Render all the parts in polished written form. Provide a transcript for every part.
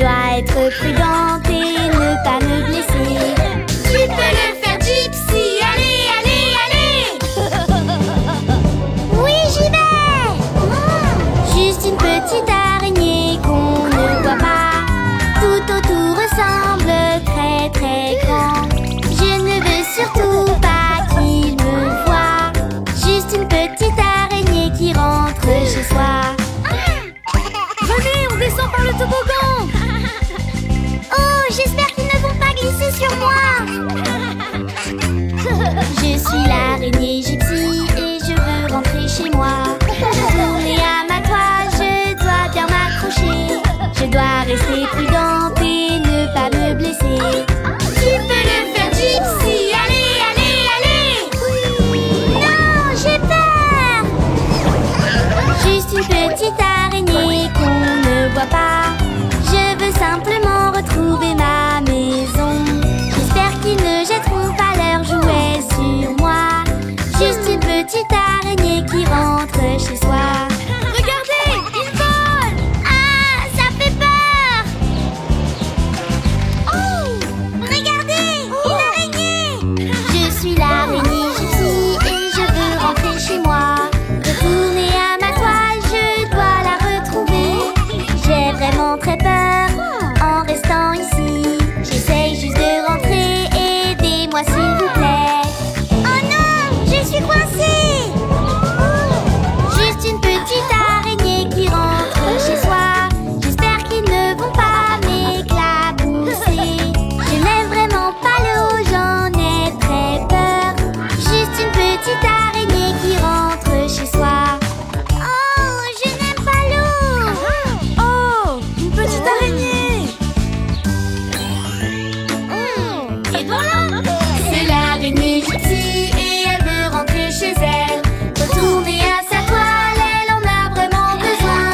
dois être prudente et ne pas me blesser. Tu peux le faire, Gypsy! Allez, allez, allez! Oui, j'y vais! Juste une petite araignée qu'on ne voit pas. Tout autour ressemble très très grand. Je ne veux surtout pas qu'il me voie. Juste une petite araignée qui rentre chez soi. Venez, on descend par le toboggan! Oh, j'espère qu'ils ne vont pas glisser sur moi. Je suis l'araignée Gypsy et je veux rentrer chez moi. Tourner à ma toile, je dois bien m'accrocher. Je dois rester prudente et ne pas me blesser. Tu peux le faire, Gypsy! Allez, allez, allez! Non, j'ai peur. Juste une petite araignée qu'on ne voit pas. Je veux simplement retrouver ma maison. J'espère qu'ils ne jetteront pas leurs jouets sur moi. Juste une petite araignée qui rentre chez soi. Regardez, il vole! Ah, ça fait peur. Oh! Regardez, une araignée. Je suis l'araignée Gypsy et je veux rentrer chez moi. Retourner à ma toile, je dois la retrouver. J'ai vraiment très peur en restant ici. J'essaye juste de rentrer, aidez-moi s'il vous plaît. Oh non, je suis coincée. Juste une petite araignée qui rentre chez soi. J'espère qu'ils ne vont pas m'éclabousser. Je n'aime vraiment pas l'eau, j'en ai très peur. Juste une petite araignée qui rentre chez soi. Oh, je n'aime pas l'eau. Oh! Une petite araignée! Et voilà! C'est l'araignée Gypsy et elle veut rentrer chez elle. Retourner à sa toile, elle en a vraiment besoin.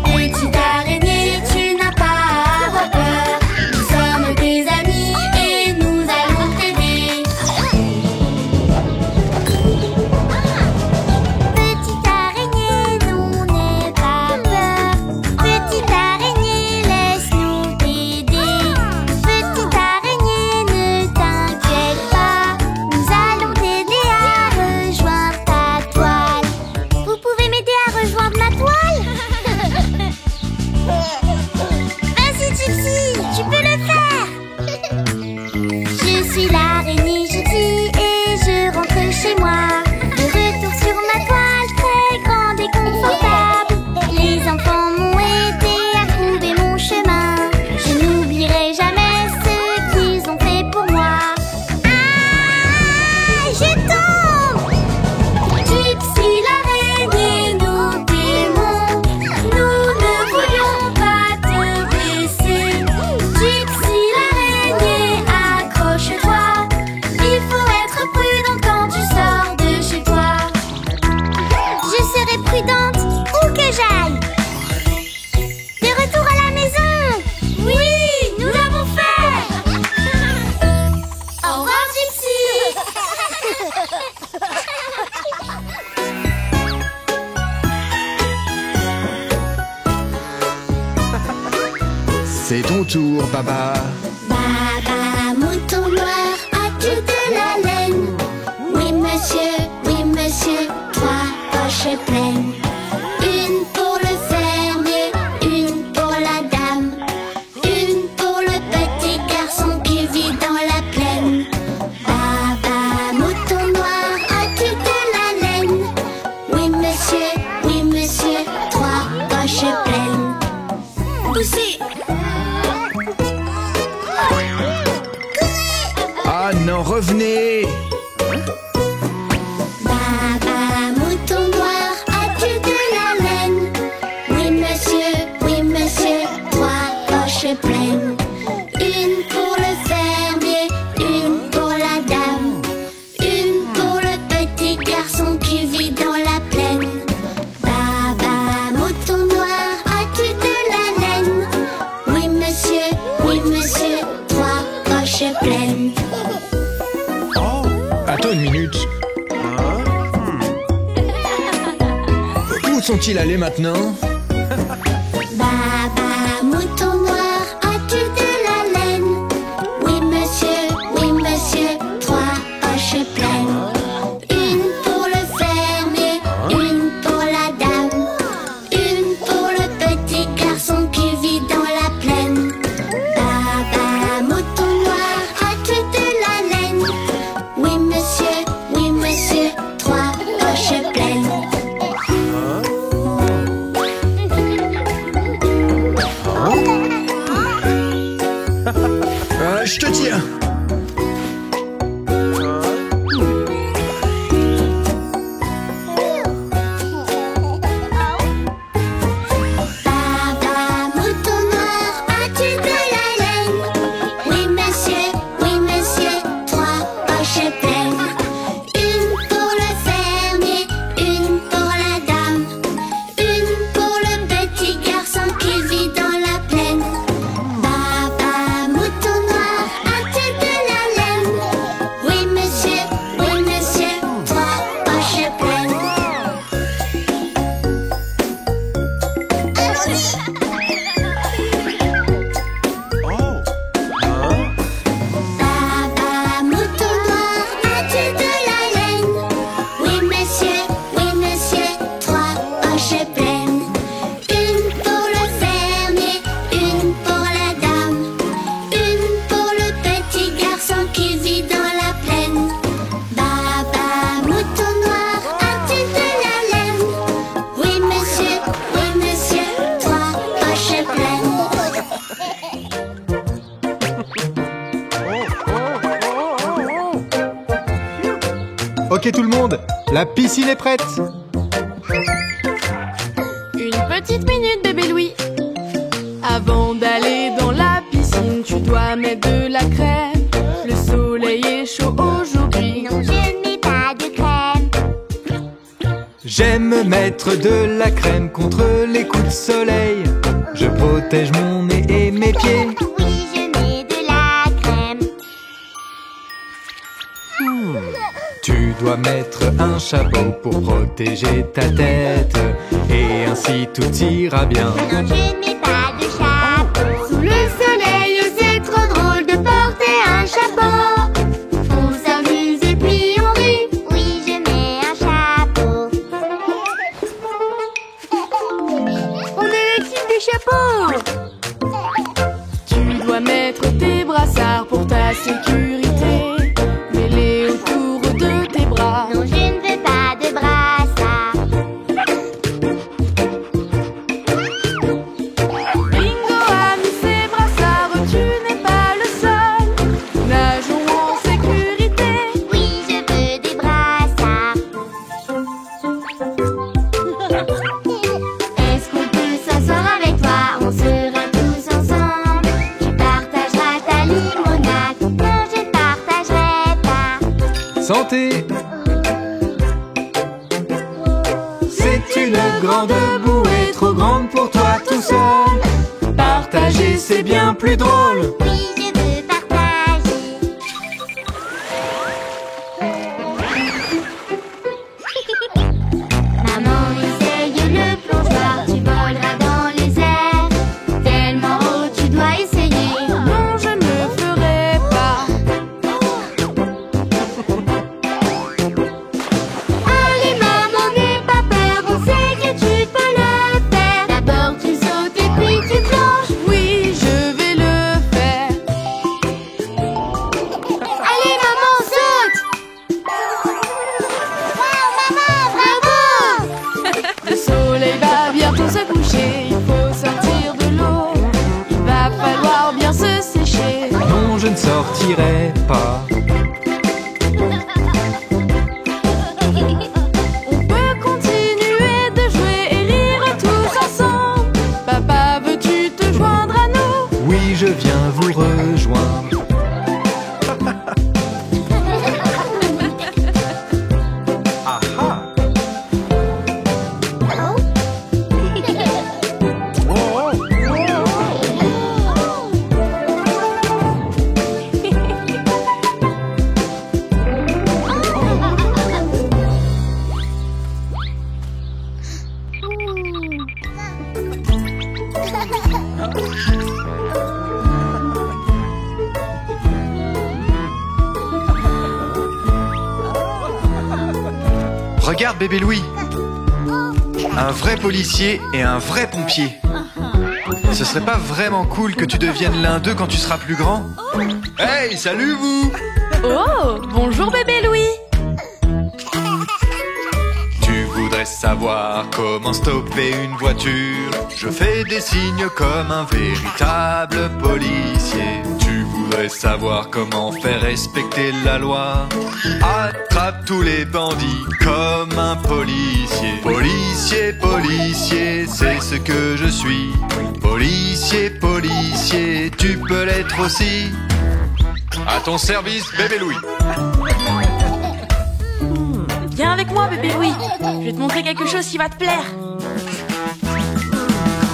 Petite araignée, tu n'as pas à avoir peur. Nous sommes tes amis et nous allons t'aider. Petite araignée, non, n'aie pas peur. Petite araignée, laisse-nous t'aider. Petite araignée, ne t'inquiète pas. Nous allons t'aider à rejoindre ta toile. Vous pouvez m'aider à rejoindre ma toile? Vas-y Gypsy, tu peux le faire. Je suis l'araignée Gypsy et je rentre chez moi. De retour sur ma toile très grande et confortable. Les enfants m'ont aidé à trouver mon chemin. Je n'oublierai jamais ce qu'ils ont fait pour moi. Ah, je tombe! Gypsy l'araignée, nous t'aimons. Nous ne voulions pas te blesser. Gypsy l'araignée, accroche-toi. Il faut être prudent quand tu sors de chez toi. Je serai prudente où que j'aille. De retour à la maison. Oui, nous l'avons fait. Au revoir Gypsy. C'est ton tour, Baba. Baba, mouton noir, as-tu de la laine? Oui monsieur, trois poches pleines. Une pour le fermier, une pour la dame, une pour le petit garçon qui vit dans la plaine. Baba, mouton noir, as-tu de la laine? Oui monsieur, trois poches pleines. Poussez! Ah non, revenez! Baba, mouton noir, as-tu de la laine? Oui monsieur, trois poches pleines. Une pour le fermier, une pour la dame, une pour le petit garçon qui vit dans la plaine. Baba, mouton noir, as-tu de la laine? Oui monsieur, trois poches pleines. Attends une minute. Où sont-ils allés maintenant? Baba, mouton noir, je te tiens. Baba mouton noir, as-tu de la laine? Oui monsieur, 3 poches pleines. Une pour le fermier, une pour la dame, une pour le petit garçon qui vit dans la plaine. Baba mouton noir, as-tu de la laine? Oui monsieur, 3 poches pleines. Baba mouton noir, as-tu de la laine? Oui monsieur, 3 poches pleines. Une pour le fermier, une pour la dame, une pour le petit garçon qui vit dans la plaine. Baba mouton noir, as-tu de la laine? Oui monsieur, 3 poches pleines. Ok tout le monde, la piscine est prête. Une petite minute, bébé Louis. Avant d'aller dans la piscine, tu dois mettre de la crème. Le soleil est chaud aujourd'hui. Non, je ne mets pas de crème. J'aime mettre de la crème contre les coups de soleil. Je protège mon nez et mes pieds. Oui, je mets de la crème. Tu dois mettre un chapeau pour protéger ta tête. Et ainsi tout ira bien. Non, je ne mets pas de chapeau. Sous le soleil, c'est trop drôle de porter un chapeau. On s'amuse et puis on rit. Oui, je mets un chapeau. On est l'équipe des chapeaux. Tu dois mettre tes brassards pour ta sécurité. Mets-les autour de tes bras. Non, je ne veux pas de brassard. Bingo a mis ses brassards, tu n'es pas le seul. Nageons en sécurité. Oui, je veux des brassards. Est-ce qu'on peut s'asseoir avec toi? On sera tous ensemble. Tu partageras ta limonade. Non, je ne partagerai pas. Santé! C'est une grande bouée, trop grande pour toi tout seul. Partager c'est bien plus drôle. Oui, je veux partager. Maman, essaye le plongeoir. Tu voleras dans les airs. Tellement haut, tu dois essayer. Non, je ne ferai pas. Allez, maman, n'aie pas peur. On sait que tu peux le faire. D'abord, tu sautes et puis tu plonges. Oui, je vais le faire. Allez, maman, saute. Wow, maman, bravo. Le soleil va bientôt se coucher. Il faut sortir de l'eau. Il va falloir bien se sécher. Non, je ne sortirai pas. On peut continuer de jouer et rire tous ensemble. Papa, veux-tu te joindre à nous? Oui, je viens vous rejoindre. Ah ah. Regarde bébé Louis. Un vrai policier et un vrai pompier. Ce serait pas vraiment cool que tu deviennes l'un d'eux quand tu seras plus grand? Hey, salut vous! Oh, bonjour bébé Louis. Tu voudrais savoir comment stopper une voiture? Je fais des signes comme un véritable policier. Tu voudrais voudrais savoir comment faire respecter la loi. Attrape tous les bandits comme un policier. Policier, policier, c'est ce que je suis. Policier, policier, tu peux l'être aussi. À ton service, bébé Louis. Viens avec moi, bébé Louis. Je vais te montrer quelque chose qui va te plaire.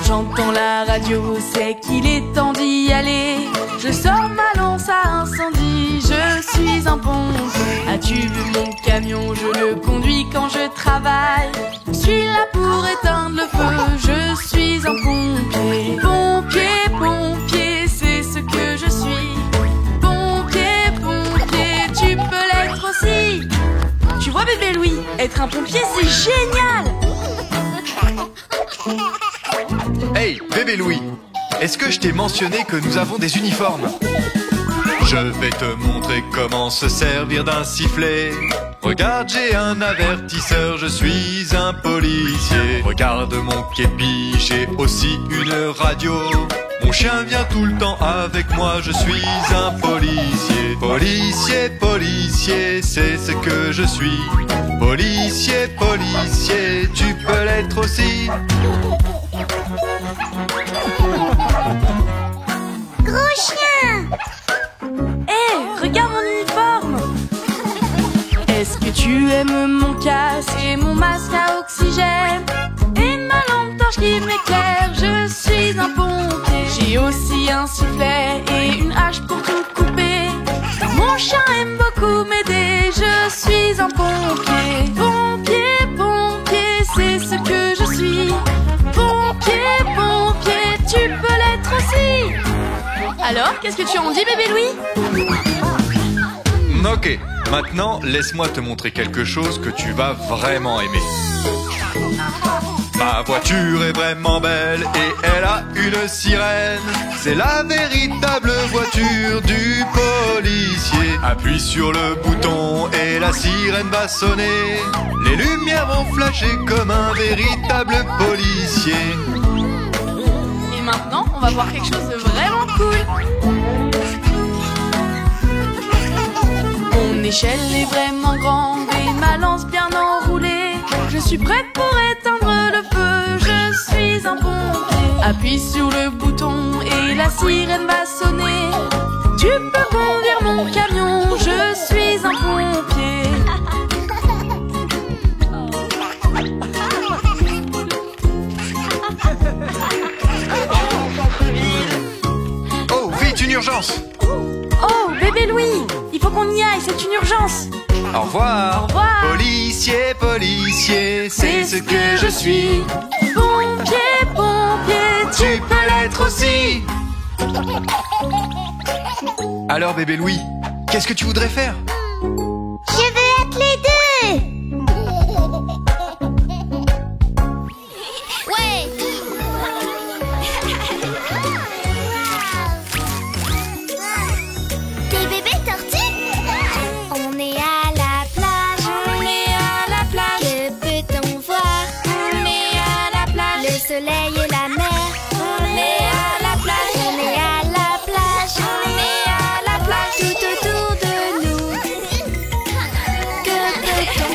J'entends la radio, c'est qu'il est temps d'y aller. Je sors ma lance à incendie, je suis un pompier. As-tu vu mon camion, je le conduis quand je travaille. Je suis là pour éteindre le feu, je suis un pompier. Pompier, pompier, c'est ce que je suis. Pompier, pompier, tu peux l'être aussi. Tu vois bébé Louis, être un pompier c'est génial. Hey, bébé Louis, est-ce que je t'ai mentionné que nous avons des uniformes? Je vais te montrer comment se servir d'un sifflet. Regarde, j'ai un avertisseur, je suis un policier. Regarde mon képi, j'ai aussi une radio. Mon chien vient tout le temps avec moi, je suis un policier. Policier, policier, c'est ce que je suis. Policier, policier, tu peux l'être aussi. Gros chien! Hé, regarde mon uniforme. Est-ce que tu aimes mon casque et mon masque à oxygène et ma lampe torche qui m'éclaire? Je suis un pompier. J'ai aussi un sifflet et une hache pour tout couper. Mon chien aime beaucoup m'aider. Je suis un pompier. Pompier, pompier, c'est ce que je suis. Pompier, pompier, tu peux l'être aussi. Alors, qu'est-ce que tu en dis, bébé Louis? Ok, maintenant laisse-moi te montrer quelque chose que tu vas vraiment aimer. Ma voiture est vraiment belle et elle a une sirène. C'est la véritable voiture du policier. Appuie sur le bouton et la sirène va sonner. Les lumières vont flasher comme un véritable policier. Et maintenant, on va voir quelque chose de vraiment cool. Mon échelle est vraiment grande et ma lance bien enroulée. Je suis prête pour éteindre le feu, je suis un pompier. Appuie sur le bouton et la sirène va sonner. Tu peux conduire mon camion, je suis un pompier. Oh, vite, une urgence! Oh, bébé Louis, il faut qu'on y aille, c'est une urgence. Au revoir! Au revoir. Policier, policier, c'est ce que je suis. Pompier, pompier, Tu peux l'être aussi. Alors bébé Louis, qu'est-ce que tu voudrais faire? Je veux être les deux! Ouais! Des bébés tortues? On est à la plage. On est à la plage. Que peut-on voir? On est à la plage. Le soleil et la mer. On est à la plage. On est à la plage. On est à la plage. Tout autour de nous. Que peut-on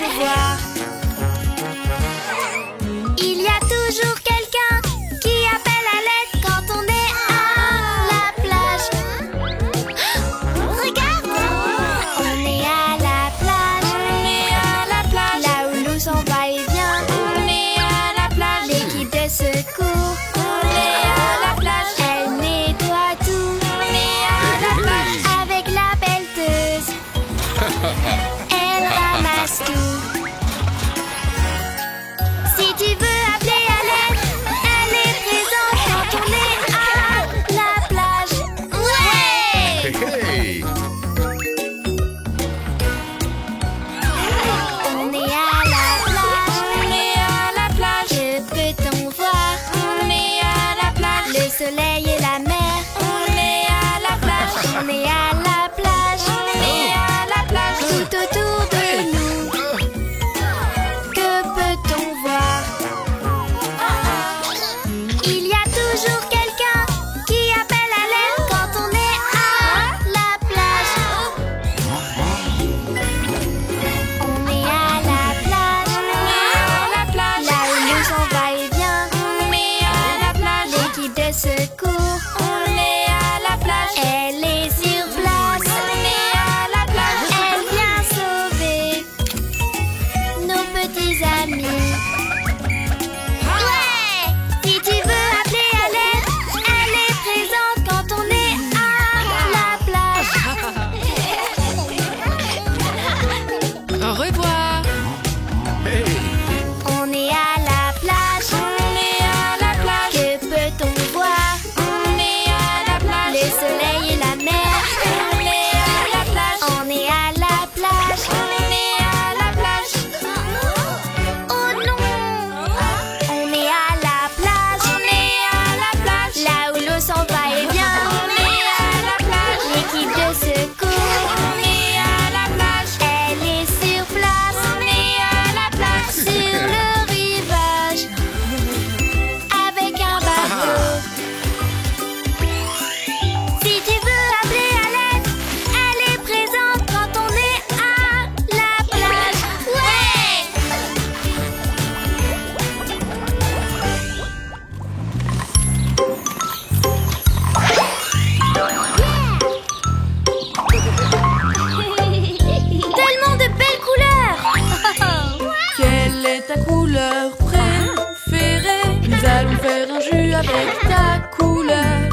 avec ta couleur,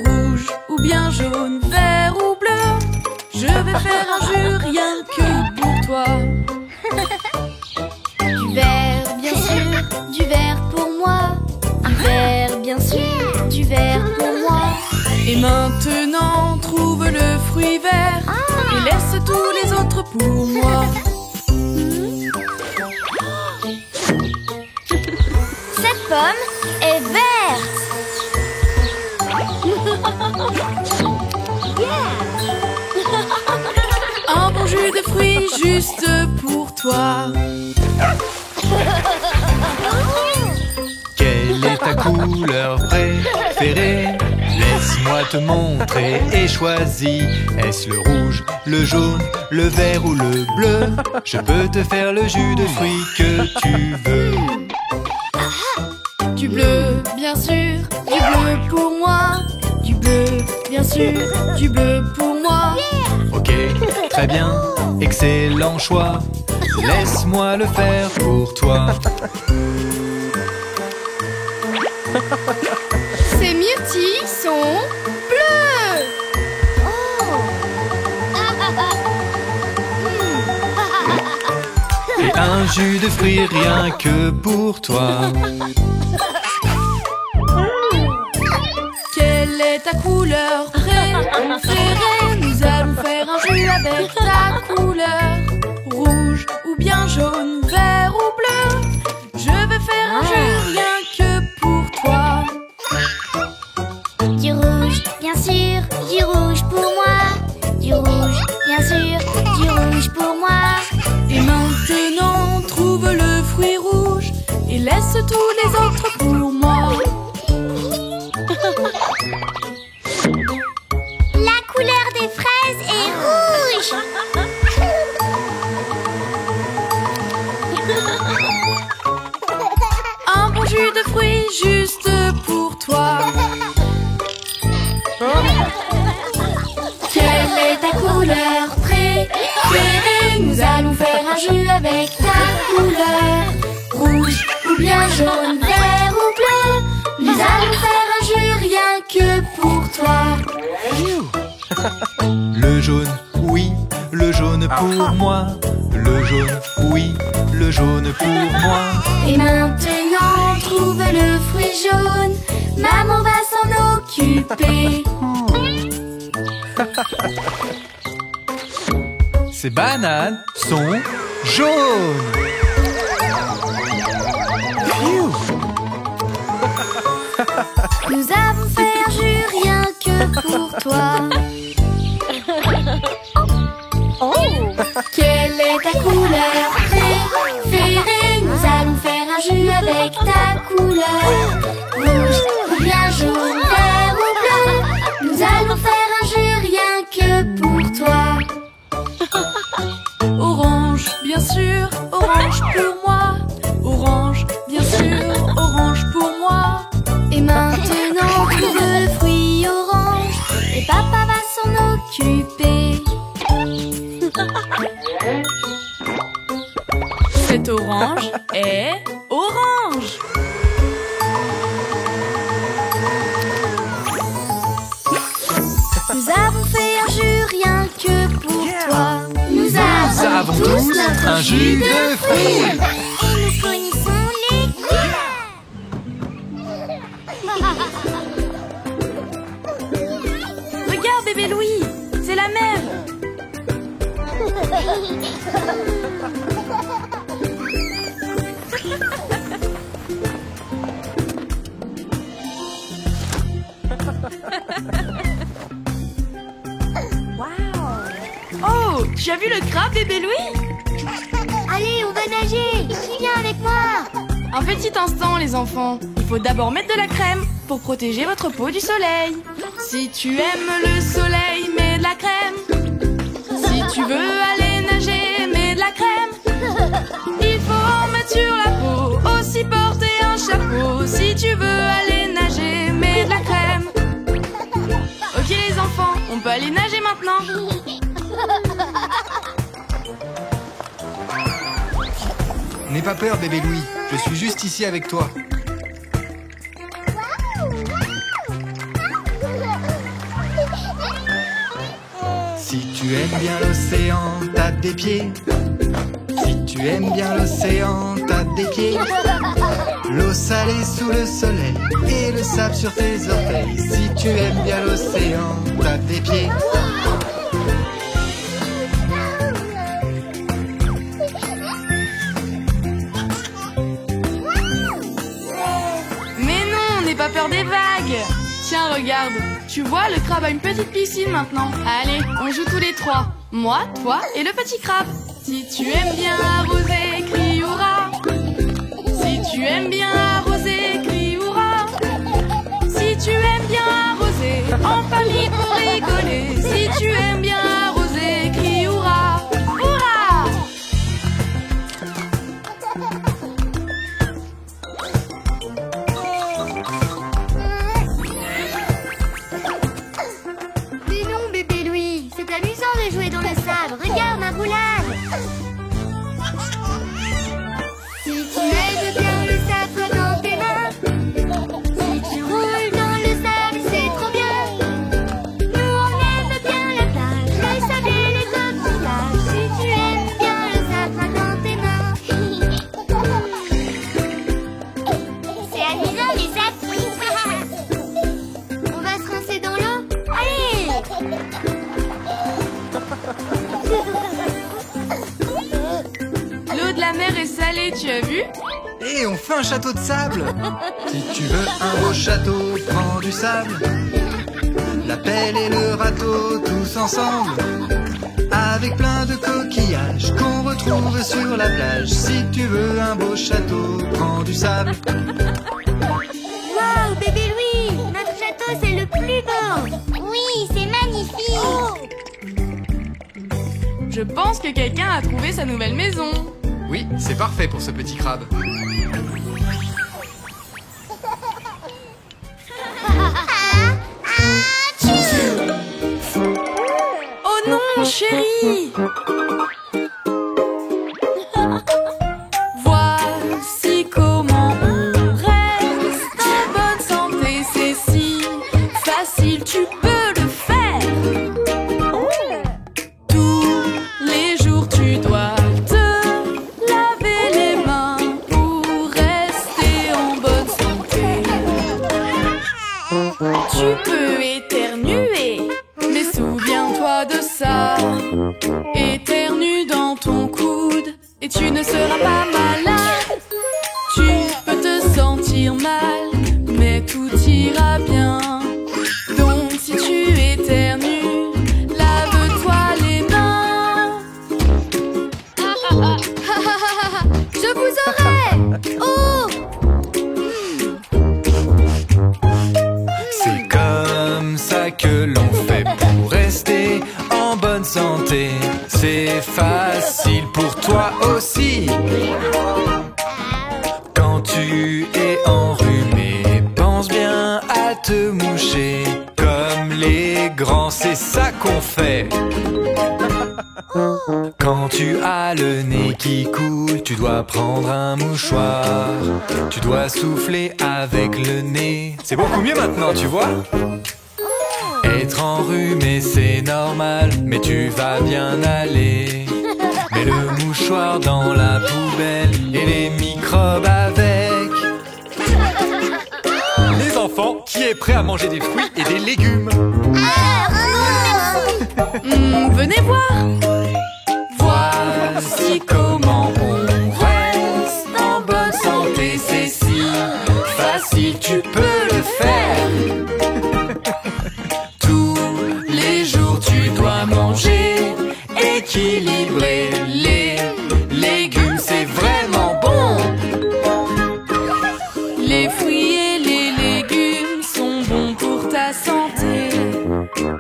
rouge ou bien jaune, vert ou bleu. Je vais faire un jeu rien que pour toi. Du vert, bien sûr, du vert pour moi. Du vert, bien sûr, du vert pour moi. Et maintenant, trouve le fruit vert et laisse tous les autres pour moi. Cette pomme est verte. Un bon jus de fruits juste pour toi. Quelle est ta couleur préférée? Laisse-moi te montrer et choisis. Est-ce le rouge, le jaune, le vert ou le bleu? Je peux te faire le jus de fruits que tu veux. Du bleu, bien sûr, du bleu pour moi. Du bleu, bien sûr, du bleu pour moi. Ok, très bien, excellent choix. Laisse-moi le faire pour toi. Ces myrtilles sont bleues. Et un jus de fruits rien que pour toi. Quelle est ta couleur préférée? Nous allons faire un jeu avec ta couleur, rouge ou bien jaune, vert ou bleu. Je vais faire un jeu rien que pour toi. Du rouge, bien sûr, du rouge pour moi. Du rouge, bien sûr, du rouge pour moi. Et maintenant, trouve le fruit rouge et laisse tous les autres pour moi. La couleur des fraises est rouge. Un bon jus de fruits juste pour toi. Quelle est ta couleur préférée? Nous allons faire un jeu avec ta couleur, rouge ou bien jaune, vert ou bleu. Nous allons faire un jeu rien que pour toi. Le jaune, oui, le jaune pour moi. Le jaune, oui, le jaune pour moi. Et maintenant, trouve le fruit jaune. Maman va s'en occuper. Ces bananes sont jaunes. Nous avons fait un jeu rien que pour toi. Quelle est ta couleur préférée? Nous allons faire un jeu avec ta couleur, rouge ou bien jaune, vert ou bleu. Nous allons faire un jeu rien que pour toi. Orange, bien sûr, orange pour moi. Orange, bien sûr, orange pour moi. Et maintenant, trouve le fruit orange et papa va s'en occuper. Cet orange est orange. Nous avons fait un jeu rien que pour toi. Nous Nous avons tous un jus de fruits. Et nous connaissons les couleurs. Regarde bébé Louis, c'est la même. Oh, tu as vu le crabe bébé Louis? Allez, on va nager. Qui vient avec moi? Un petit instant les enfants, il faut d'abord mettre de la crème pour protéger votre peau du soleil. Si tu aimes le soleil, mets de la crème. Si tu veux aller nager, mets de la crème. Il faut en mettre sur la peau, aussi porter un chapeau. Si tu veux aller nager, mets de la crème. Ok les enfants, on peut aller nager maintenant. N'aie pas peur, bébé Louis. Je suis juste ici avec toi. Si tu aimes bien l'océan, tape des pieds. Si tu aimes bien l'océan, tape des pieds. L'eau salée sous le soleil et le sable sur tes orteils. Si tu aimes bien l'océan, tape des pieds. Mais non, n'aie pas peur des vagues. Tiens, regarde. Tu vois, le crabe a une petite piscine maintenant. Allez, on joue tous les trois. Moi, toi et le petit crabe. Si tu aimes bien arroser, crie hurrah. Si tu aimes bien arroser, crie hurrah. Si tu aimes bien arroser, en famille pour rigoler. Si tu aimes bien arroser, crie hurrah. Hurrah! Mais non, bébé Louis, c'est amusant de jouer dans le sable. Regarde ma roulade. Si tu aimes bien le sable dans tes mains, si tu roules dans le sable, c'est trop bien. Nous on aime bien la plage, le sable et les coquillages. Si tu aimes bien le sable dans tes mains, c'est amusant les sables. On va se rincer dans l'eau. Allez! L'eau de la mer est salée, tu as vu? Et on fait un château de sable. Si tu veux un beau château, prends du sable. La pelle et le râteau, tous ensemble. Avec plein de coquillages qu'on retrouve sur la plage. Si tu veux un beau château, prends du sable. Wow, bébé Louis, notre château c'est le plus beau. Oui, c'est magnifique. Je pense que quelqu'un a trouvé sa nouvelle maison. Oui, c'est parfait pour ce petit crabe. Oh non, chérie! Voici comment on reste en bonne santé, c'est si facile, tu peux le faire. Tous les jours tu dois te laver les mains pour rester en bonne santé. Tu peux éternuer, mais souviens-toi de ça. Éternue dans ton coude et tu ne seras pas malade. Tu peux te sentir mal, mais tout ira bien. Donc si tu éternues, lave-toi les mains. Je vous aurai. Oh! C'est comme ça que l'on fait pour rester en bonne santé. C'est facile pour toi aussi. Quand tu es enrhumé, pense bien à te moucher. Comme les grands, c'est ça qu'on fait. Quand tu as le nez qui coule, tu dois prendre un mouchoir. Tu dois souffler avec le nez. C'est beaucoup mieux maintenant, tu vois. Être enrhumé, c'est normal, mais tu vas bien aller. Mets le mouchoir dans la poubelle et les microbes avec. Les enfants, qui est prêt à manger des fruits et des légumes? Venez voir. Voici comment on reste en bonne santé, c'est si facile, tu peux le faire. Tous les jours tu dois manger équilibré. Les légumes c'est vraiment bon. Les fruits et les légumes sont bons pour ta santé.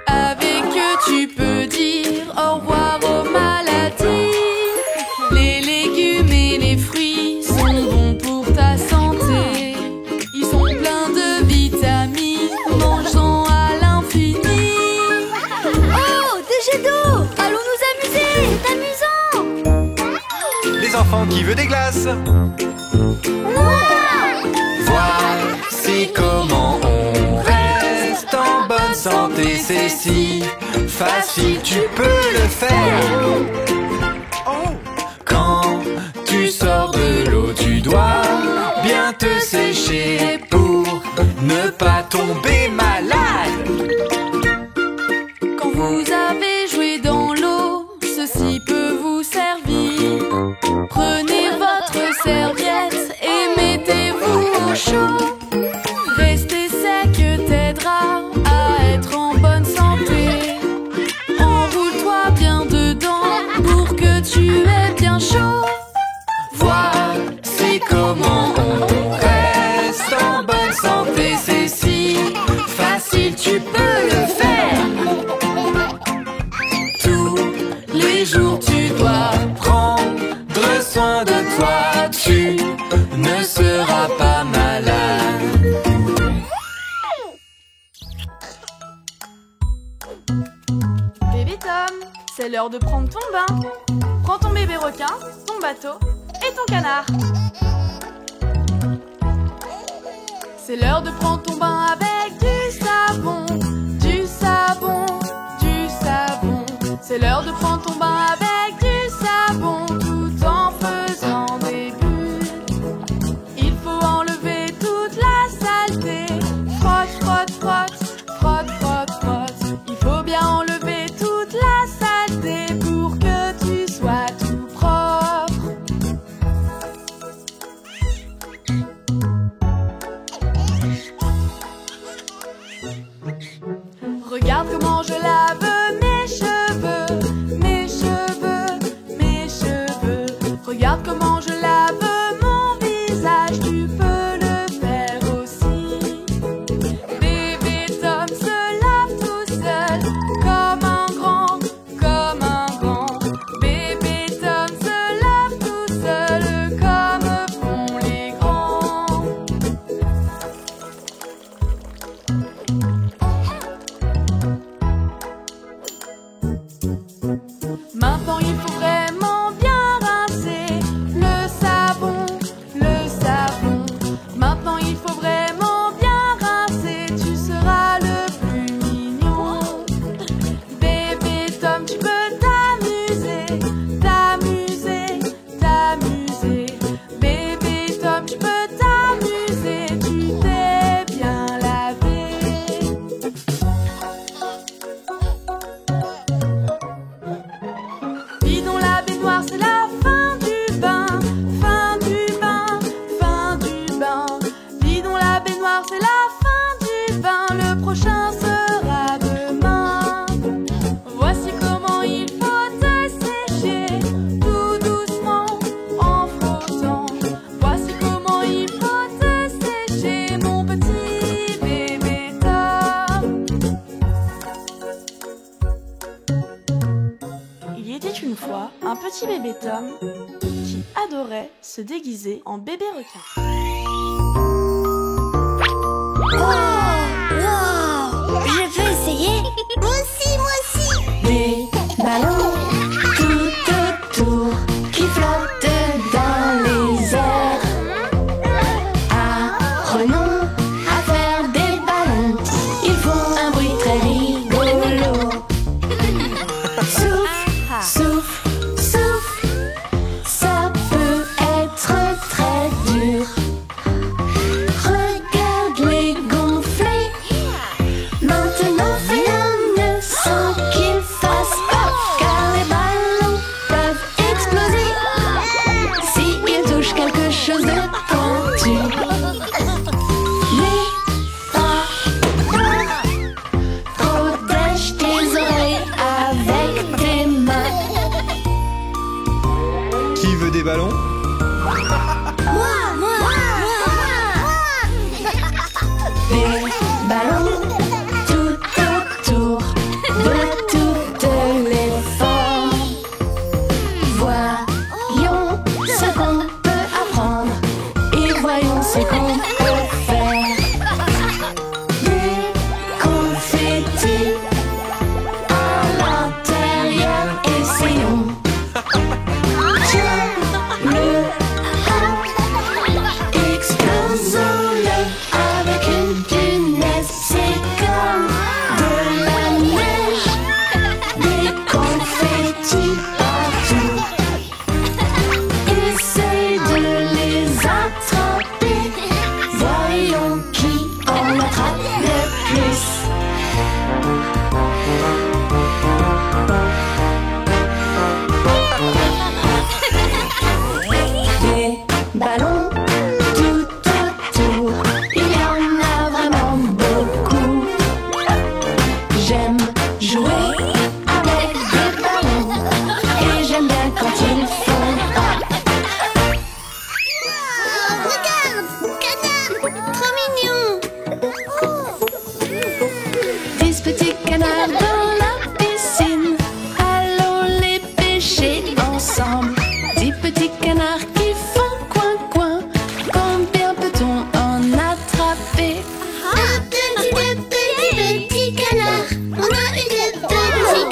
Avec eux tu peux dire au revoir aux maladies. Les légumes et les fruits sont bons pour ta santé. Ils sont pleins de vitamines, mangeant à l'infini. Oh, des jets d'eau. Allons nous amuser, c'est amusant. Les enfants, qui veut des glaces? Voici comment on reste en bonne santé, c'est c'est si facile, tu peux le faire. Quand tu sors de l'eau, tu dois bien te sécher pour ne pas tomber malade. Quand vous avez joué dans l'eau, ceci peut vous servir. Prenez votre serviette et mettez-vous au chaud. Rester sec t'aidera à être en bonne santé. Enroule-toi bien dedans pour que tu aies bien chaud. Voici comment on reste en bonne santé, c'est si facile, tu peux le faire. Tous les jours tu dois prendre soin de toi, tu ne seras pas malade. Bébé Tom, c'est l'heure de prendre ton bain. Prends ton bébé requin, ton bateau et ton canard. C'est l'heure de prendre ton bain avec du savon, du savon, du savon. C'est l'heure de prendre ton bain avec du savon tout en faisant des bulles. Il faut enlever toute la saleté. Frotte, frotte, frotte, frotte, frotte, frotte. Il faut bien enlever toute la saleté pour que tu sois tout propre. Regarde comment je lave mes cheveux, mes cheveux, mes cheveux. Regarde comment je lave mon visage, tu peux le faire aussi. Bébé Tom se lave tout seul, comme un grand, comme un grand. Bébé Tom se lave tout seul, comme font les grands. Maintenant il faut vraiment bien rincer le savon, le savon. Maintenant il faut vraiment bien rincer, tu seras le plus mignon. Bébé Tom, tu peux t'amuser, t'amuser, t'amuser. Bébé Tom, tu peux t'amuser, tu t'es bien lavé. Bidon la baignoire, c'est la fin du bain, fin du bain, fin du bain. Bidon la baignoire, c'est la fin du bain, le prochain sera demain. Voici comment il faut te sécher, tout doucement en frottant. Voici comment il faut te sécher, mon petit bébé Tom. Il y était une fois un petit bébé Tom qui adorait se déguiser en bébé requin. Wow, je peux essayer? Moi aussi, moi aussi. Des ballons tout autour qui flottent dans les airs. Apprenons à faire des ballons, ils font un bruit très rigolo. Souffle, souffle, souffle, ça peut être très dur. Regarde-les gonfler. Maintenant rien ne sent qu'ils fassent peur, car les ballons peuvent exploser s'ils touchent quelque chose de pointu. Les bras, protège tes oreilles avec tes mains. Qui veut des ballons? Des ballons tout autour de toutes les formes. Voyons ce qu'on peut apprendre et voyons ce qu'on peut faire. Des confettis à l'intérieur, essayons. Tiens, le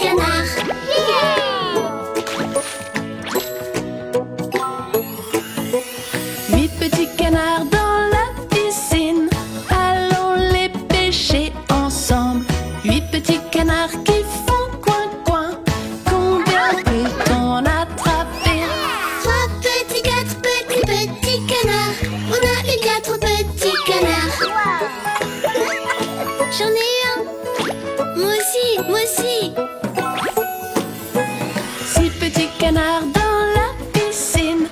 canards. 8 petits canards dans la piscine, allons les pêcher ensemble. 8 petits canards qui font coin-coin, combien peut-on en attraper? 3 petits, 4 petits canards. On a eu 4 petits canards. J'en ai eu un. Moi aussi, moi aussi. 6 petits canards dans la piscine,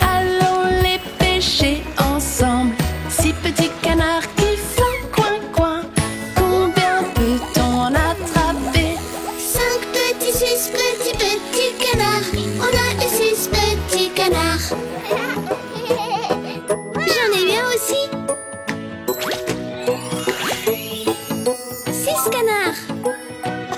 allons les pêcher ensemble. 6 petits canards qui font coin-coin, combien peut-on en attraper? 5 petits, 6 petits canards. On a eu 6 petits canards. J'en ai eu un aussi. 6 canards.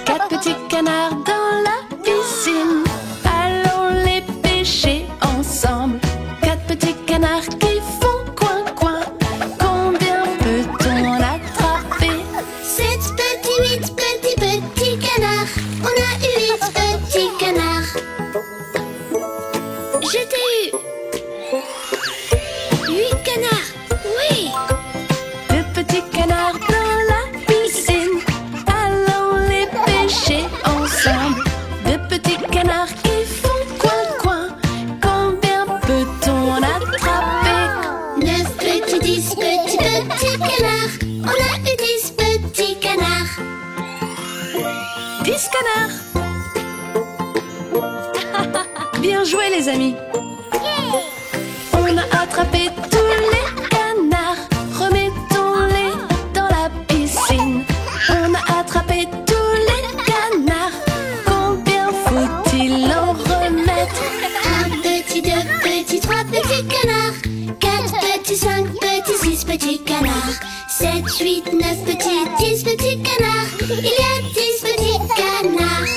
4 petits canards dans la piscine, allons les pêcher ensemble. 4 petits canards qui font coin-coin, combien peut-on en attraper? 7 petits, 8 petits canards. On a eu 8 petits canards. Je t'ai eu. 8 canards. Oui. 2 petits canards dans la piscine, allons les pêcher ensemble. 2 petits canards qui font coin-coin, combien peut-on en attraper? 9 petits, 10 petits canards. On a eu 10 petits canards. 10 canards. Bien joué les amis. On a attrapé tous les canards, remettons-les dans la piscine. On a attrapé tous les canards, combien faut-il en remettre? 1 petit, 2 petits, 3 petits canards. 4 petits, 5 petits, 6 petits canards. 7, 8, 9 petits, 10 petits canards. Il y a 10 petits canards.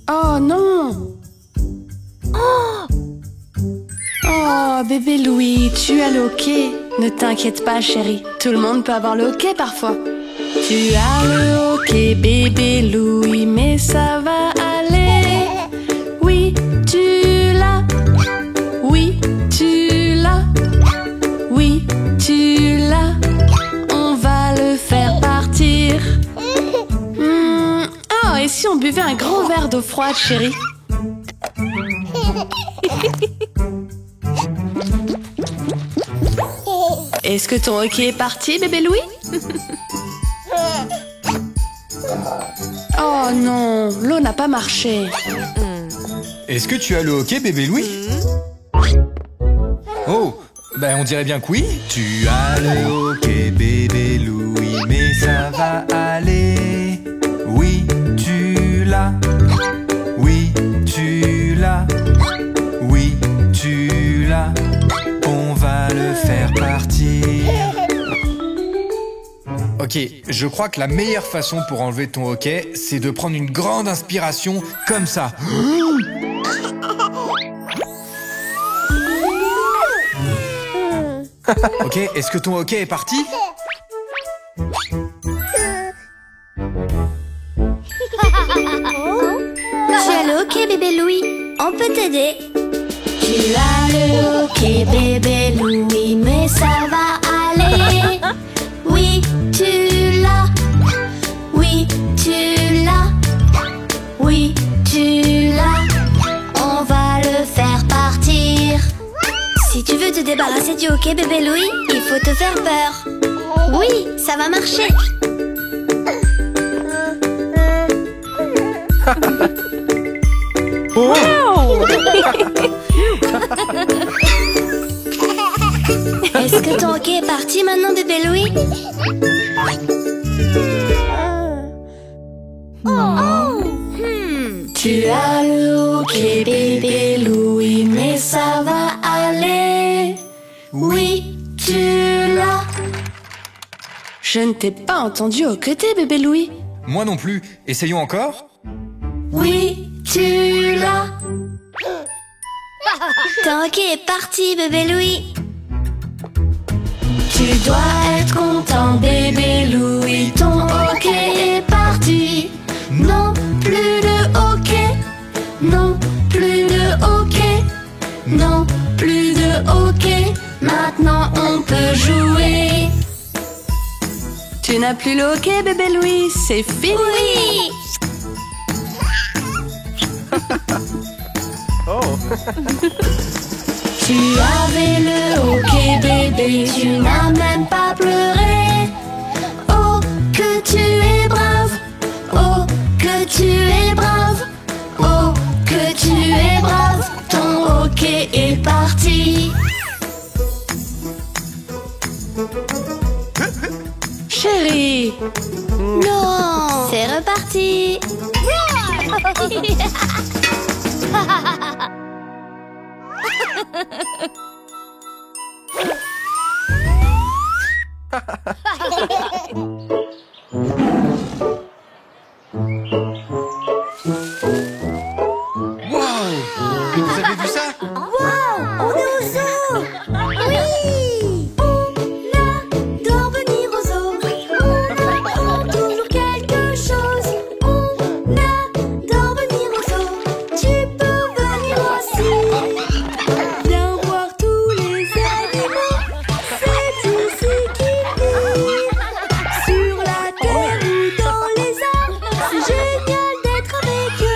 Oh non! Oh, bébé Louis, tu as le hoquet. Ne t'inquiète pas, chérie. Tout le monde peut avoir le hoquet parfois. Tu as le hoquet, bébé Louis, mais ça va aller. Oui, tu l'as. Oui, tu l'as. Oui, tu l'as. On va le faire partir. Oh, et si on buvait un gros verre d'eau froide, chérie? Est-ce que ton hoquet est parti, bébé Louis? Oh non, l'eau n'a pas marché. Est-ce que tu as le hoquet, bébé Louis? Oh, ben on dirait bien que oui. Tu as le hoquet, bébé Louis, mais ça va aller. Oui, tu l'as. Oui, tu l'as. Oui, tu l'as. On va le faire partir. Ok, je crois que la meilleure façon pour enlever ton hoquet, c'est de prendre une grande inspiration comme ça. Ok, est-ce que ton hoquet est parti? Tu as le hoquet, bébé Louis. On peut t'aider. Tu as le hoquet, bébé Louis, mais ça va aller. Oui, tu l'as. Oui, tu l'as. Oui, tu l'as. On va le faire partir. Si tu veux te débarrasser du hoquet, bébé Louis, il faut te faire peur. Oui, ça va marcher. Est-ce que ton hoquet est parti maintenant, bébé Louis? Tu as le hoquet, bébé Louis, mais ça va aller. Oui, tu l'as. Je ne t'ai pas entendu hoqueter, bébé Louis. Moi non plus. Essayons encore. Oui, tu l'as. Ton hockey est parti, bébé Louis. Tu dois être content, bébé Louis. Ton hockey est parti. Non, plus de hockey. Non, plus de hockey. Non, plus de hockey. Maintenant on peut jouer. Tu n'as plus le hockey, bébé Louis. C'est fini. Oui. Tu avais le hockey, bébé. Tu n'as même pas pleuré. Oh, que tu es brave. Oh, que tu es brave. Oh, que tu es brave. Ton hockey est parti. Chérie. Non. C'est reparti. Vous avez vu ça? On est au zoo. Oui. On adore venir au zoo. On apprend toujours quelque chose. On adore venir au zoo. Tu peux venir aussi. Viens voir tous les animaux. C'est ici qu'ils vivent. Sur la terre ou dans les arbres. C'est génial d'être avec eux.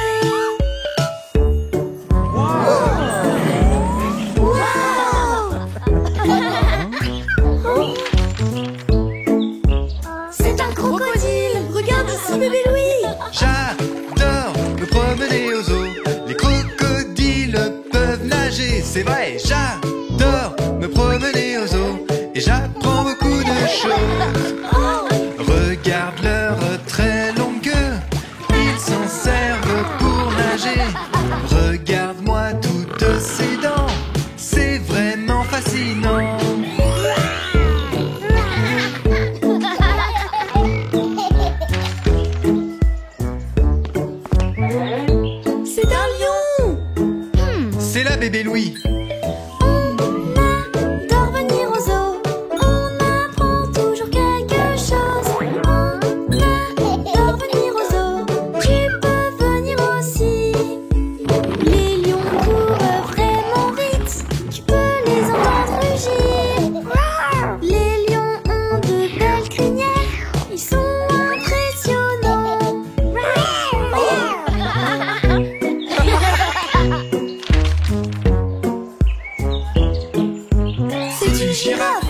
C'est un crocodile. Regarde ici, bébé Louis. J'adore me promener au zoo. Les crocodiles peuvent nager, c'est vrai. J'adore me promener au zoo et j'apprends beaucoup de choses. Regarde leur très longue queue, ils s'en servent pour nager. Regarde-moi toutes ces dents, c'est vraiment fascinant. C'est un lion. C'est là bébé Louis. Adore venir au zoo. On apprend toujours quelque chose. On adore venir au zoo. Tu peux venir aussi. Les lions courent vraiment vite. Tu peux les entendre rugir. Les lions ont de belles crinières. Ils sont impressionnants. C'est une girafe.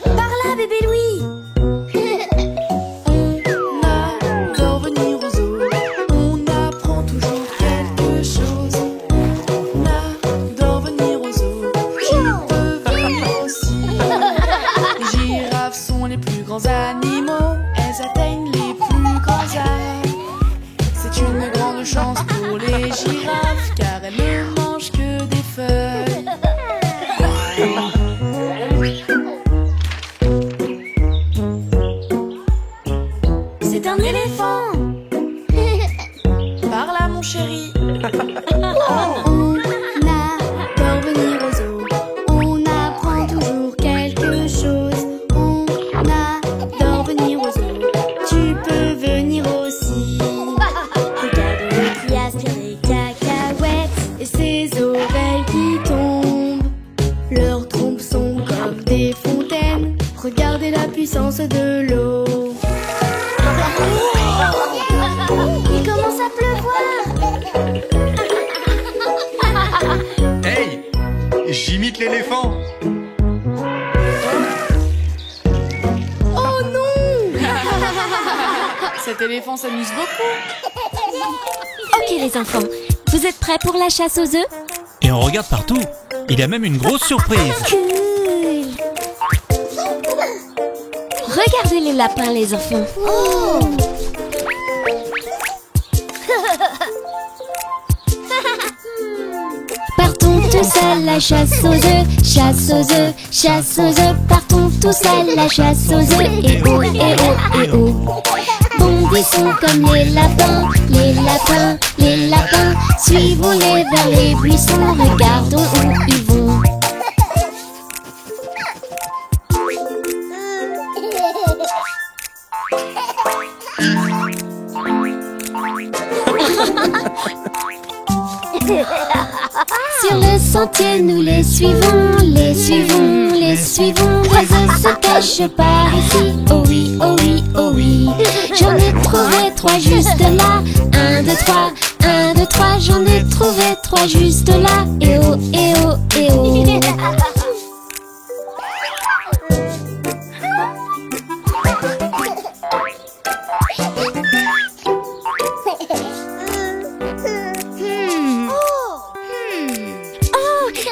Par là, bébé Louis. On adore venir au zoo. On apprend toujours quelque chose. On adore venir au zoo. Tu peux venir aussi. Les girafes sont les plus grands animaux. Elles atteignent les plus grands âges. C'est une grande chance pour les girafes car elles ne mangent que des feuilles. C'est un éléphant. Par là, mon chéri. On adore venir au zoo. On apprend toujours quelque chose. On adore venir au zoo. Tu peux venir aussi. Regarde le qui aspire les cacahuètes et ses oreilles qui tombent. Leurs trompes sont comme des fontaines. Regardez la puissance de l'eau. Il commence à pleuvoir. Hey, j'imite l'éléphant. Oh non. Cet éléphant s'amuse beaucoup. Ok les enfants, vous êtes prêts pour la chasse aux œufs? Et on regarde partout. Il y a même une grosse surprise. Cool. Regardez les lapins les enfants. Oh. Partons tous à à la chasse aux œufs, chasse aux œufs, chasse aux œufs. Partons tous à la chasse aux œufs. Et oh, et oh, et oh. Bondissons comme les lapins, les lapins, les lapins. Suivons-les vers les buissons, regardons où ils vont. Sur le sentier, nous les suivons, les suivons, les suivons. Les œufs se cachent par ici. Oh oui, oh oui, oh oui. J'en ai trouvé 3 juste là. 1, 2, 3, 1, 2, 3. J'en ai trouvé 3 juste là. Et oh, et oh, et oh.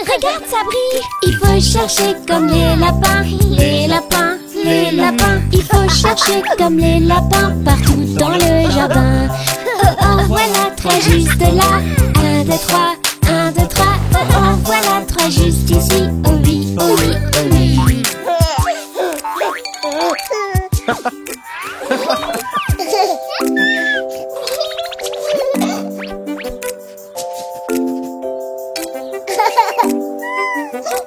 Regarde, ça brille. Il faut chercher comme les lapins, les lapins, les lapins. Il faut chercher comme les lapins partout dans le jardin. Oh, oh, voilà 3 juste là. 1, 2, 3, 1, 2, 3. Oh, oh, voilà 3 juste ici. Oh oui, oh oui, oh oui.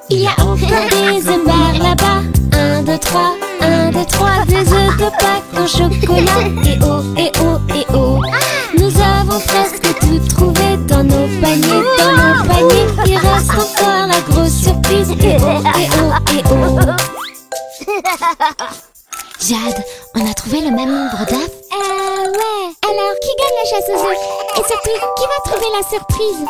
Il y a encore des œufs verts là-bas. 1, 2, 3, 1, 2, 3. Des œufs de Pâques en chocolat. Et oh, et oh, et oh. Nous avons presque tout trouvé dans nos paniers, dans nos paniers. Il reste encore la grosse surprise. Et oh, et oh, et oh. Jade, on a trouvé le même nombre d'œufs? Ouais. Alors, qui gagne la chasse aux œufs? Et surtout, qui va trouver la surprise?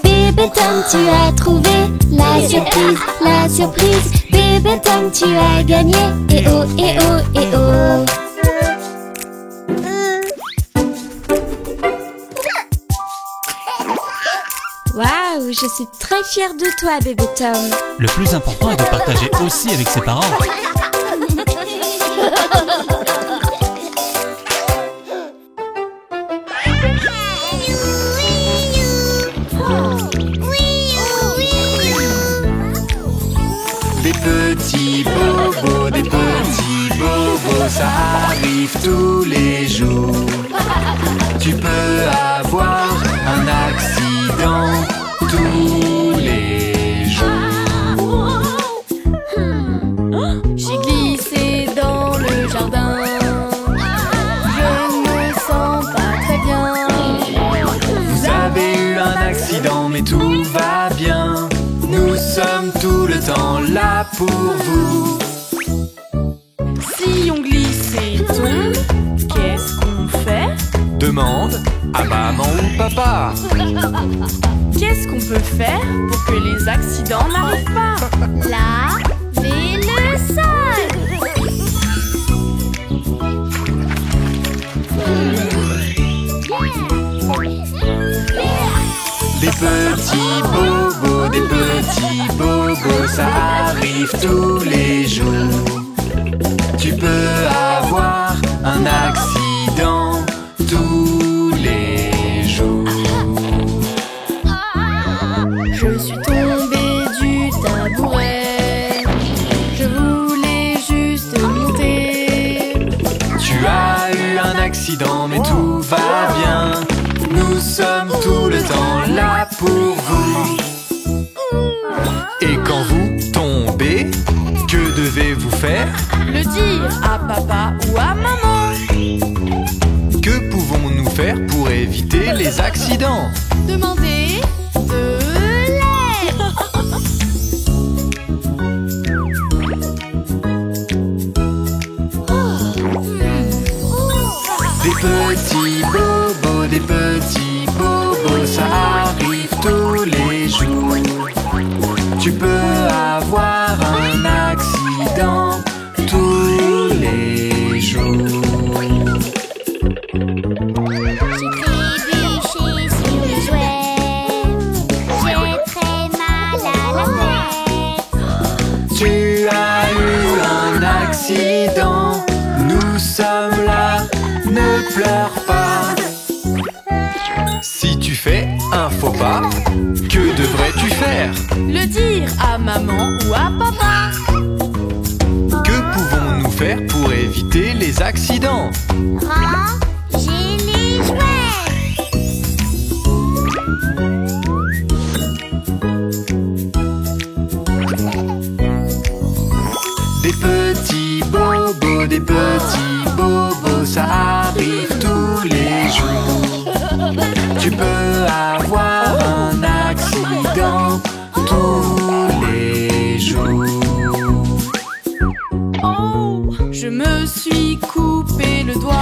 Bébé Tom, tu as trouvé la surprise, la surprise. Bébé Tom, tu as gagné. Et oh, et oh, et oh. Waouh, je suis très fière de toi, bébé Tom. Le plus important est de partager aussi avec ses parents. Des petits bobos, ça arrive tous les jours. Tu peux avoir un accident tous les jours. J'ai glissé dans le jardin. Je ne me sens pas très bien. Vous avez eu un accident, mais tout va bien. Nous sommes tout le temps là pour vous. Si on glisse et tombe, qu'est-ce qu'on fait? Demande à maman ou papa. Qu'est-ce qu'on peut faire pour que les accidents n'arrivent pas? Lavez le sol. Des petits bobos, ça arrive tous les jours. Tu peux avoir un accident tous les jours. Je suis tombée du tabouret. Je voulais juste monter. Tu as eu un accident, mais tout va bien. Nous sommes tout le temps là pour vous. Et quand vous tombez, que devez-vous faire? Le dire à papa ou à maman. Que pouvons-nous faire pour éviter les accidents? Demandez de l'aide. Des petits bobos, ça arrive tous les jours. Tu peux avoir un accident tous les jours. J'ai trébuché sur le jouet. J'ai très mal à la tête. Tu as eu ne pleure pas. Si tu fais un faux pas, que devrais-tu faire? Le dire à maman ou à papa. Que pouvons-nous faire pour éviter les accidents? Ranger les jouets. Des petits bobos, ça arrive tous les jours. Tu peux avoir un accident tous les jours. Oh, je me suis coupé le doigt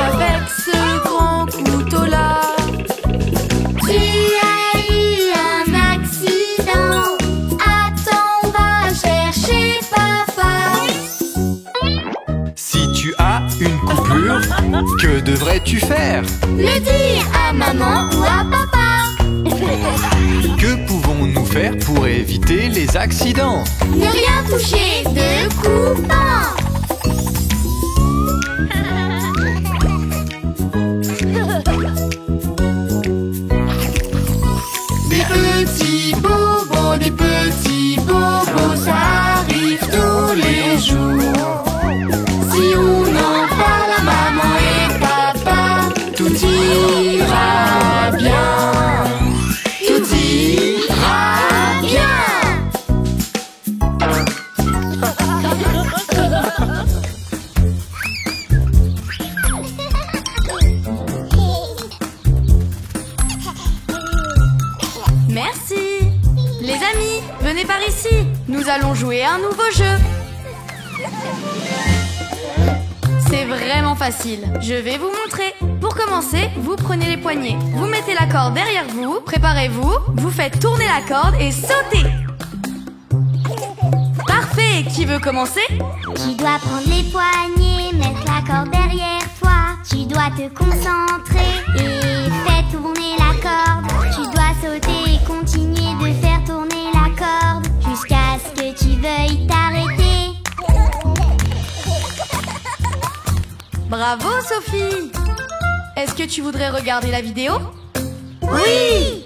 avec ce grand couteau-là. Tu as eu un accident. Attends, va chercher papa. Si tu as une coupure, que devrais-tu faire? Le dire à maman ou à papa. Que pouvons-nous faire pour éviter les accidents? Ne rien toucher de coupant. Des petits bobos, ça arrive tous les jours. Si on en parle à maman et papa, tout ira bien. Tout ira bien. Merci. Les amis, venez par ici. Nous allons jouer à un nouveau jeu. C'est vraiment facile. Je vais vous montrer. Pour commencer, vous prenez les poignets. Vous mettez la corde derrière vous. Préparez-vous. Vous faites tourner la corde et sautez. Parfait. Qui veut commencer? Tu dois prendre les poignets, mettre la corde derrière toi. Tu dois te concentrer et faire tourner la corde. Tu dois sauter et continuer de faire tourner la corde jusqu'à ce que tu veuilles t'arrêter. Bravo Sophie. Est-ce que tu voudrais regarder la vidéo? Oui!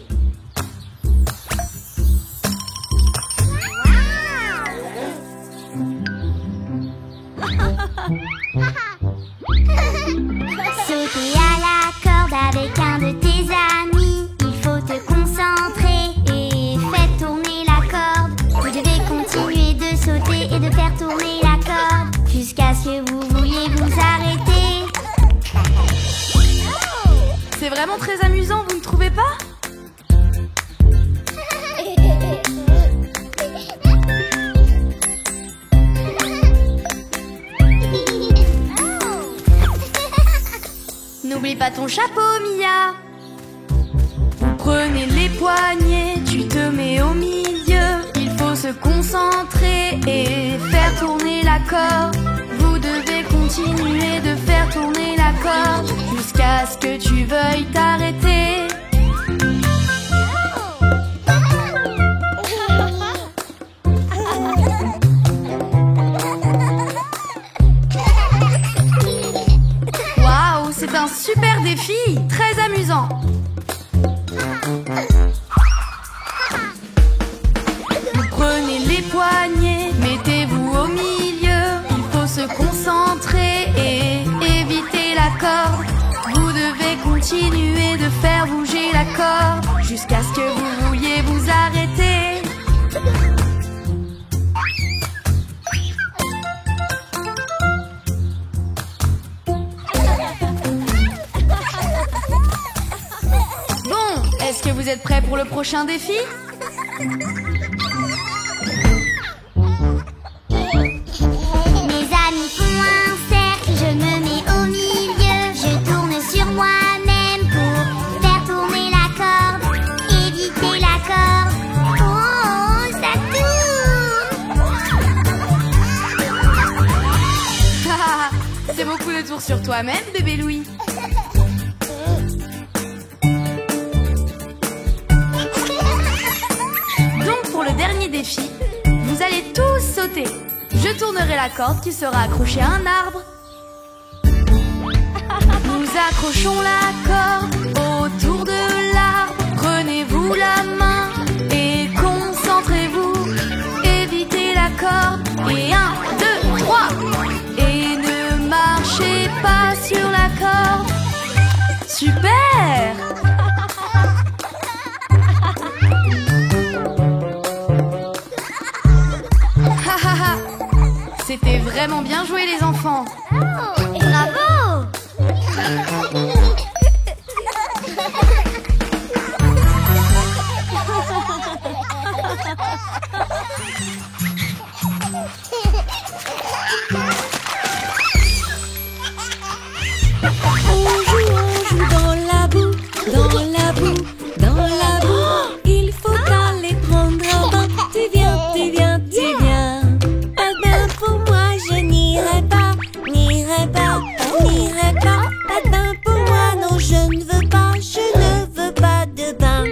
Sauter à la corde avec un de tes amis. Il faut te concentrer et faire tourner la corde. Vous devez continuer de sauter et de faire tourner la corde jusqu'à ce que vous vouliez vous arrêter. C'est vraiment très amusant, vous ne trouvez pas? N'oublie pas ton chapeau, Mia. Vous prenez les poignets, tu te mets au milieu. Il faut se concentrer et faire tourner la corde. Vous devez continuer de faire tourner la corde jusqu'à ce que tu veuilles t'arrêter. Waouh, c'est un super défi, très amusant. Vous prenez les poignets, mettez-vous au milieu. Il faut se concentrer et éviter la corde. Vous devez continuer de faire bouger la corde jusqu'à ce que vous vouliez vous arrêter. Bon, est-ce que vous êtes prêts pour le prochain défi? Mes amis font un cercle, je me mets au milieu. Je tourne sur moi-même pour faire tourner la corde, éviter la corde. Oh, ça tourne! C'est beaucoup de tours sur toi-même, bébé Louis. Donc pour le dernier défi, vous allez tous sauter. Je tournerai la corde qui sera accrochée à un arbre. accrochons la corde autour de l'arbre. Prenez-vous la main et concentrez-vous. Évitez la corde. Et 1, 2, 3. Et ne marchez pas sur la corde. Super! C'était vraiment bien joué les enfants. Bravo! On joue dans la boue, dans la boue, dans la boue. Il faut aller prendre un bain. Tu viens, tu viens, tu viens. Pas de bain pour moi, je n'irai pas, n'irai pas, n'irai pas. Pas de bain pour moi, non, je ne veux pas, je ne veux pas de bain.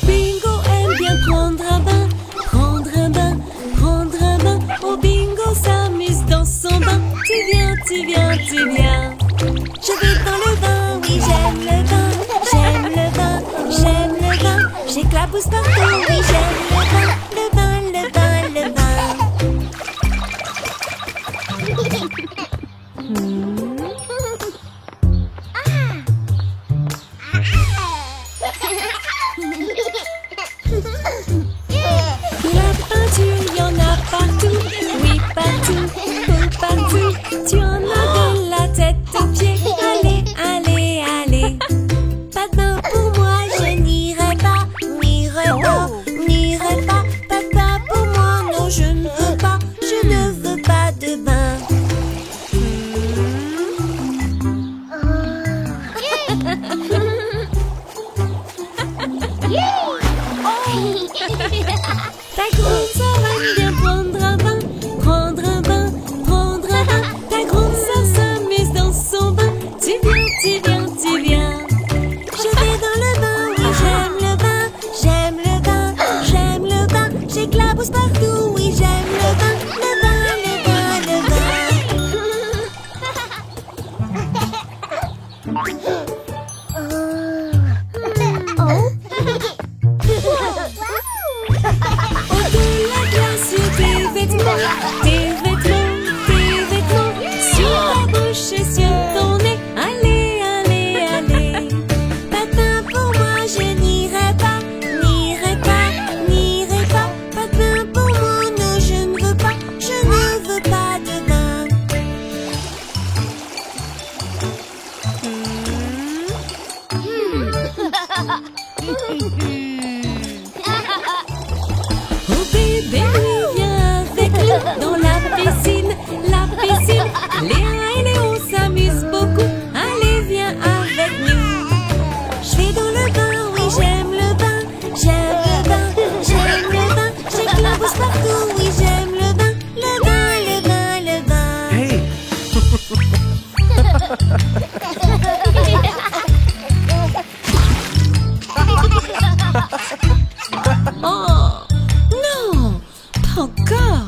Bingo aime bien prendre un bain, prendre un bain, prendre un bain. Oh Bingo s'amuse dans son bain. Tu viens, tu viens, tu viens. Je vais dans le bain, oui j'aime le bain, j'aime le bain, j'aime le bain. J'éclabousse partout, oui j'aime le bain, le bain, le bain, le bain. La peinture, y en a partout, oui partout, partout. Tu en as de la tête aux pieds. Allez, allez, allez. Pas de bain pour moi, je n'irai pas, n'irai pas, n'irai pas. Pas de bain pour moi, non, je ne veux pas, je ne veux pas de bain. Ta grande sœur aime bien prendre un bain, prendre un bain, prendre un bain. Ta grande sœur s'amuse dans son bain. Tu viens, tu viens, tu viens. Je vais dans le bain, oui j'aime le bain, j'aime le bain, j'aime le bain. J'éclabousse partout, oui j'aime le bain, le bain, le bain, le de la glace sur tes vêtements, tes vêtements, tes vêtements. Sur ta bouche et sur ton nez. Allez, allez, allez. Pas de bain pour moi, je n'irai pas, n'irai pas, n'irai pas. Pas de bain pour moi, non, je ne veux pas, je ne veux pas de bain. Oh bébé, oui, viens avec nous dans la piscine, la piscine. Léa et Léo s'amusent beaucoup. Allez, viens avec nous. Je vais dans le bain, oui, j'aime le bain, j'aime le bain, j'aime le bain. J'éclabousse partout, oui, j'aime le bain, le bain, le bain, le bain. Hey! Oh non, pas encore.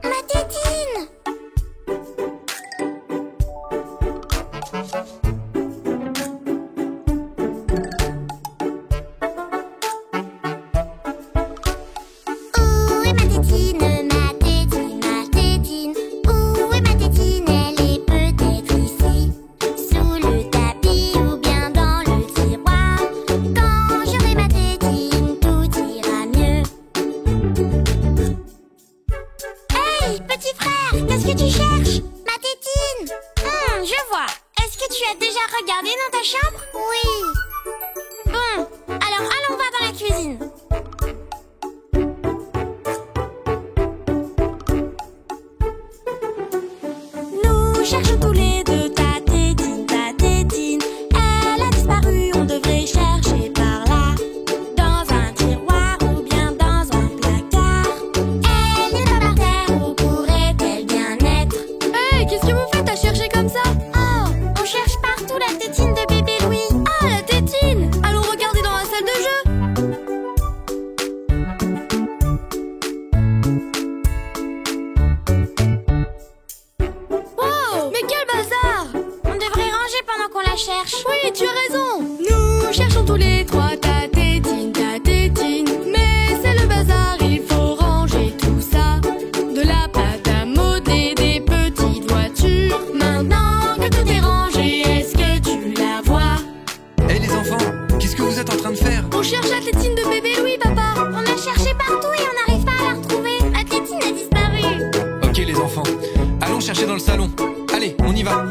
Ma tétine! Où est ma tétine, ma tétine, ma tétine? Où est ma tétine? Elle est peut-être ici, sous le tapis ou bien dans le tiroir. Quand j'aurai ma tétine, tout ira mieux. Hey, petit frère, qu'est-ce que tu cherches? Ma tétine! Je vois. Est-ce que tu as déjà regardé dans ta chambre? Oui. Bon, alors allons voir dans la cuisine. Nous cherchons tous les deux ta tétine, ta tétine. Elle a disparu, on devrait chercher par là. Dans un tiroir ou bien tétine de bébé Louis, papa. On a cherché partout et on n'arrive pas à la retrouver. Ma tétine a disparu. Ok les enfants, allons chercher dans le salon. Allez, on y va.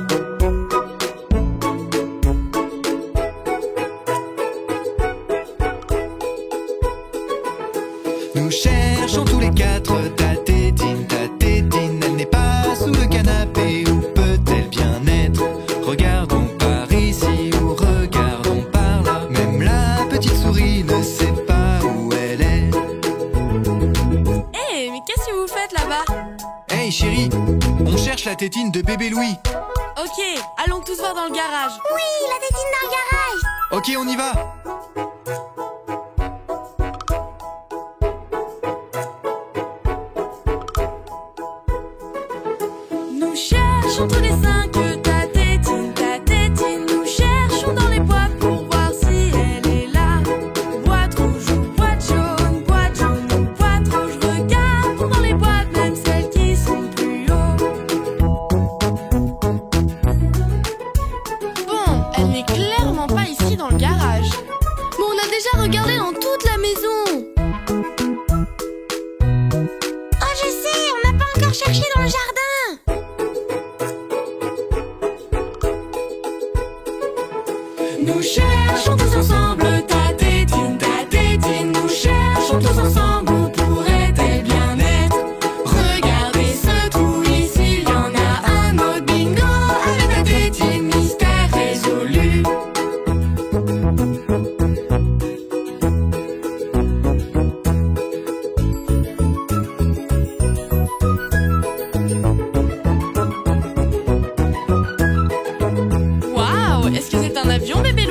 Nous cherchons tous les quatre ta tétine, elle n'est pas sous le canapé. Où peut-elle bien être? Regardons par ici ou regardons par là. Même la petite souris ne sait pas où elle est. Hé, mais qu'est-ce que vous faites là-bas? Hey chérie, on cherche la tétine de bébé Louis. Ok, allons tous voir dans le garage. Oui, la tétine dans le garage. Ok, on y va. Nous cherchons tous les cinq ta tétine. Nous cherchons dans les boîtes pour voir si elle est là. Boîte rouge ou boîte jaune ou boîte rouge. Regarde dans les boîtes, même celles qui sont plus haut. Bon, elle n'est clairement pas ici dans le garage. Mais on a déjà regardé dans toute la maison. Oh, je sais, on n'a pas encore cherché dans le jardin. Nous cherchons tous ensemble ta tétine. Nous cherchons tous ensemble où pourrait-elle bien être. Regardez ce trou ici, il y en a un autre. Bingo, avec ta tétine, mystère résolu. Waouh, est-ce que c'est un avion, bébé